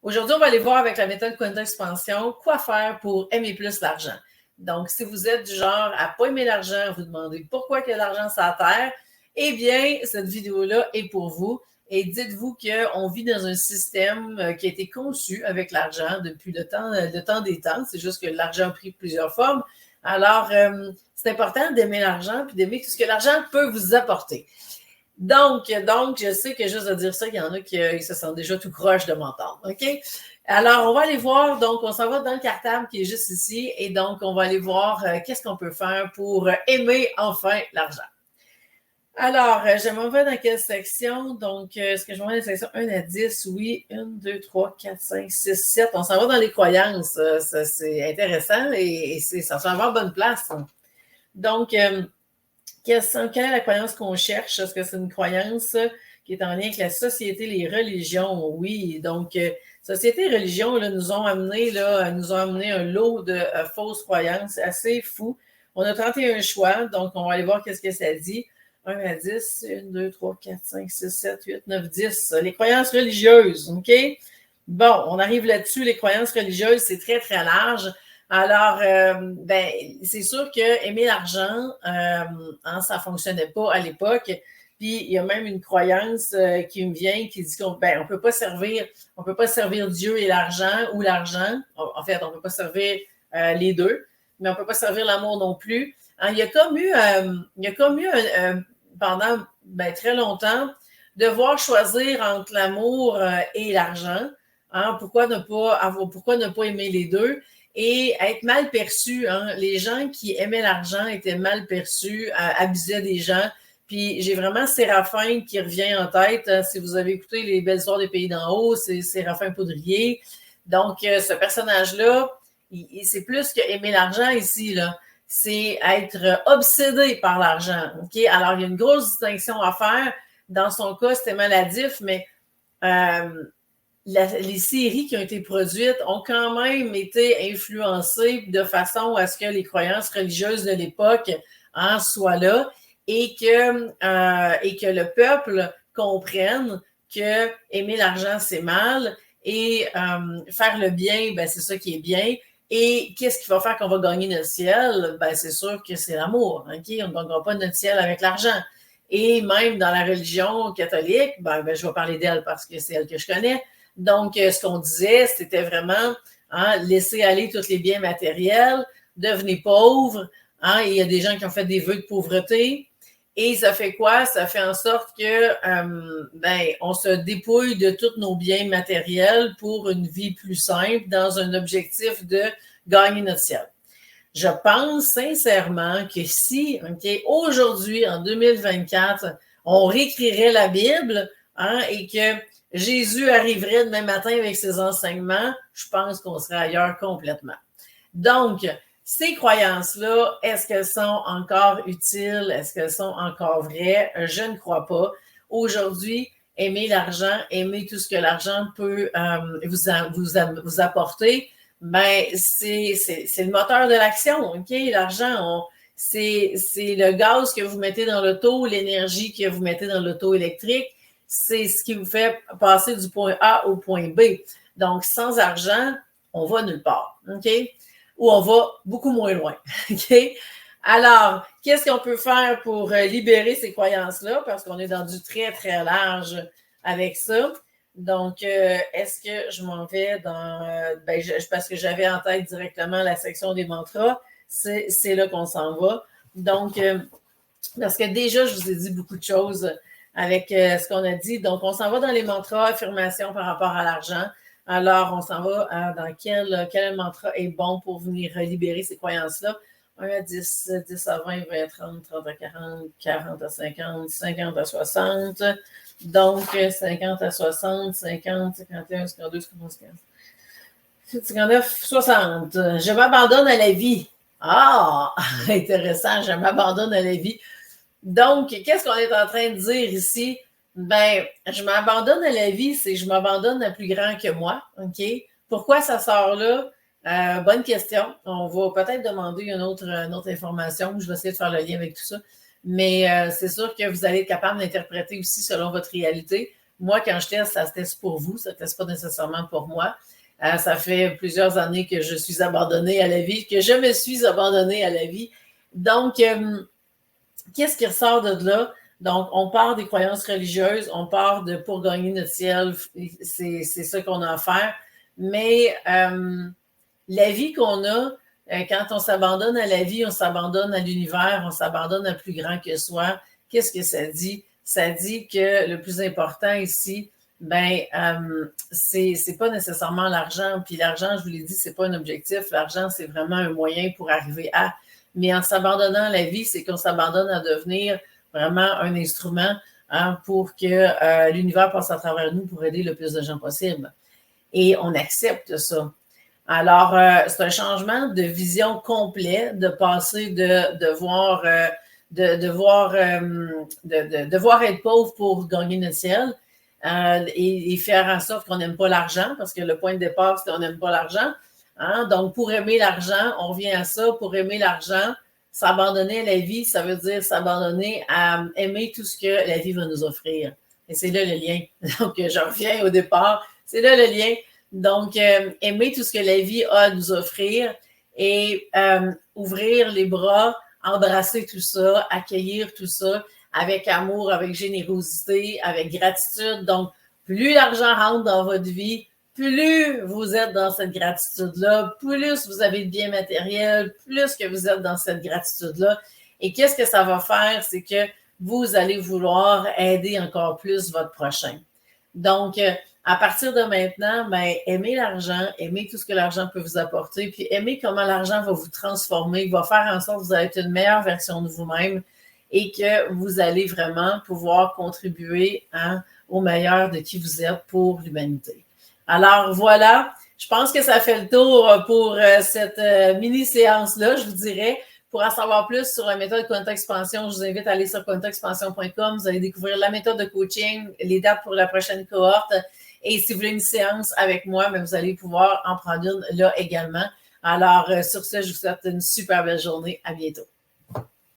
Aujourd'hui, on va aller voir avec la méthode Quantum Expansion quoi faire pour aimer plus l'argent. Donc, si vous êtes du genre à ne pas aimer l'argent, vous demandez pourquoi il y a de l'argent sur la terre, eh bien, cette vidéo-là est pour vous. Et dites-vous qu'on vit dans un système qui a été conçu avec l'argent depuis le temps des temps. C'est juste que l'argent a pris plusieurs formes. Alors, c'est important d'aimer l'argent puis d'aimer tout ce que l'argent peut vous apporter. Donc, je sais que juste de dire ça, il y en a qui se sentent déjà tout croche de m'entendre. OK? Alors, on va aller voir. Donc, on s'en va dans le cartable qui est juste ici. Et donc, on va aller voir qu'est-ce qu'on peut faire pour aimer enfin l'argent. Alors, je m'en vais dans quelle section? Donc, est-ce que je m'en vais dans la section 1 à 10? Oui, 1, 2, 3, 4, 5, 6, 7. On s'en va dans les croyances. Ça, c'est intéressant et ça va avoir bonne place. Donc, quelle est la croyance qu'on cherche? Est-ce que c'est une croyance qui est en lien avec la société, les religions? Oui, donc société et religion là, nous ont amené un lot de fausses croyances assez fou. On a 31 choix, donc on va aller voir qu'est-ce que ça dit. 1 à 10, 1, 2, 3, 4, 5, 6, 7, 8, 9, 10. Les croyances religieuses, OK? Bon, on arrive là-dessus. Les croyances religieuses, c'est très, très large. Alors, c'est sûr que aimer l'argent, ça ne fonctionnait pas à l'époque. Puis, il y a même une croyance qui me vient qui dit qu'on ne peut pas servir Dieu et l'argent ou l'argent. En fait, on ne peut pas servir les deux, mais on ne peut pas servir l'amour non plus. Alors, il y a comme eu pendant très longtemps, devoir choisir entre l'amour et l'argent. Hein, pourquoi ne pas aimer les deux? Et être mal perçu. Hein? Les gens qui aimaient l'argent étaient mal perçus, abusaient des gens. Puis j'ai vraiment Séraphin qui revient en tête. Si vous avez écouté Les Belles Histoires des Pays d'en haut, c'est Séraphin Poudrier. Donc, ce personnage-là, c'est plus qu'aimer l'argent ici, là. C'est être obsédé par l'argent. Okay? Alors, il y a une grosse distinction à faire. Dans son cas, c'était maladif, mais les séries qui ont été produites ont quand même été influencées de façon à ce que les croyances religieuses de l'époque soient là et que le peuple comprenne que aimer l'argent, c'est mal et faire le bien, c'est ça qui est bien. Et qu'est-ce qui va faire qu'on va gagner notre ciel? C'est sûr que c'est l'amour. Okay? On ne gagnera pas notre ciel avec l'argent. Et même dans la religion catholique, je vais parler d'elle parce que c'est elle que je connais. Donc, ce qu'on disait, c'était vraiment laisser aller tous les biens matériels, devenez pauvre. Il y a des gens qui ont fait des vœux de pauvreté. Et ça fait quoi? Ça fait en sorte que on se dépouille de tous nos biens matériels pour une vie plus simple dans un objectif de gagner notre ciel. Je pense sincèrement que si, aujourd'hui, en 2024, on réécrirait la Bible et que Jésus arriverait demain matin avec ses enseignements, je pense qu'on serait ailleurs complètement. Donc, ces croyances-là, est-ce qu'elles sont encore utiles? Est-ce qu'elles sont encore vraies? Je ne crois pas. Aujourd'hui, aimer l'argent, aimer tout ce que l'argent peut vous apporter, c'est le moteur de l'action. Okay? L'argent, c'est le gaz que vous mettez dans l'auto, l'énergie que vous mettez dans l'auto électrique. C'est ce qui vous fait passer du point A au point B. Donc, sans argent, on va nulle part. OK? Ou on va beaucoup moins loin. OK? Alors, qu'est-ce qu'on peut faire pour libérer ces croyances-là? Parce qu'on est dans du très, très large avec ça. Donc, est-ce que je m'en vais dans... parce que j'avais en tête directement la section des mantras. C'est là qu'on s'en va. Donc, parce que déjà, je vous ai dit beaucoup de choses avec ce qu'on a dit. Donc, on s'en va dans les mantras, affirmations par rapport à l'argent. Alors, on s'en va dans quel mantra est bon pour venir libérer ces croyances-là. 1 à 10, 10 à 20, 20 à 30, 30 à 40, 40 à 50, 50 à 60. Donc, 50 à 60, 50, 51, 52, 55, 59, 60. Je m'abandonne à la vie. Ah, intéressant, je m'abandonne à la vie. Donc, qu'est-ce qu'on est en train de dire ici? Je m'abandonne à la vie, c'est je m'abandonne à plus grand que moi. OK? Pourquoi ça sort là? Bonne question. On va peut-être demander une autre information. Je vais essayer de faire le lien avec tout ça. Mais c'est sûr que vous allez être capable d'interpréter aussi selon votre réalité. Moi, quand je teste, ça se teste pour vous, ça ne teste pas nécessairement pour moi. Ça fait plusieurs années que je suis abandonnée à la vie, que je me suis abandonnée à la vie. Donc, qu'est-ce qui ressort de là? Donc, on part des croyances religieuses, on part de pour gagner notre ciel, c'est ça qu'on a à faire. Mais la vie qu'on a, quand on s'abandonne à la vie, on s'abandonne à l'univers, on s'abandonne à plus grand que soi. Qu'est-ce que ça dit? Ça dit que le plus important ici, c'est pas nécessairement l'argent. Puis l'argent, je vous l'ai dit, c'est pas un objectif. L'argent, c'est vraiment un moyen pour arriver à. Mais en s'abandonnant à la vie, c'est qu'on s'abandonne à devenir vraiment un instrument pour que l'univers passe à travers nous pour aider le plus de gens possible. Et on accepte ça. Alors, c'est un changement de vision complet, de passer de devoir être pauvre pour gagner notre ciel et faire en sorte qu'on n'aime pas l'argent, parce que le point de départ, c'est qu'on n'aime pas l'argent. Hein? Donc, pour aimer l'argent, on revient à ça. Pour aimer l'argent, s'abandonner à la vie, ça veut dire s'abandonner à aimer tout ce que la vie va nous offrir. Et c'est là le lien. Donc, je reviens au départ. C'est là le lien. Donc, aimer tout ce que la vie a à nous offrir et ouvrir les bras, embrasser tout ça, accueillir tout ça avec amour, avec générosité, avec gratitude. Donc, plus l'argent rentre dans votre vie, plus vous êtes dans cette gratitude-là, plus vous avez de biens matériels, plus que vous êtes dans cette gratitude-là. Et qu'est-ce que ça va faire? C'est que vous allez vouloir aider encore plus votre prochain. Donc, à partir de maintenant, aimez l'argent, aimez tout ce que l'argent peut vous apporter, puis aimez comment l'argent va vous transformer, va faire en sorte que vous allez être une meilleure version de vous-même et que vous allez vraiment pouvoir contribuer au meilleur de qui vous êtes pour l'humanité. Alors voilà, je pense que ça fait le tour pour cette mini-séance-là, je vous dirais. Pour en savoir plus sur la méthode Quanta Expansion, je vous invite à aller sur quantaexpansion.com. Vous allez découvrir la méthode de coaching, les dates pour la prochaine cohorte. Et si vous voulez une séance avec moi, vous allez pouvoir en prendre une là également. Alors, sur ce, je vous souhaite une super belle journée. À bientôt.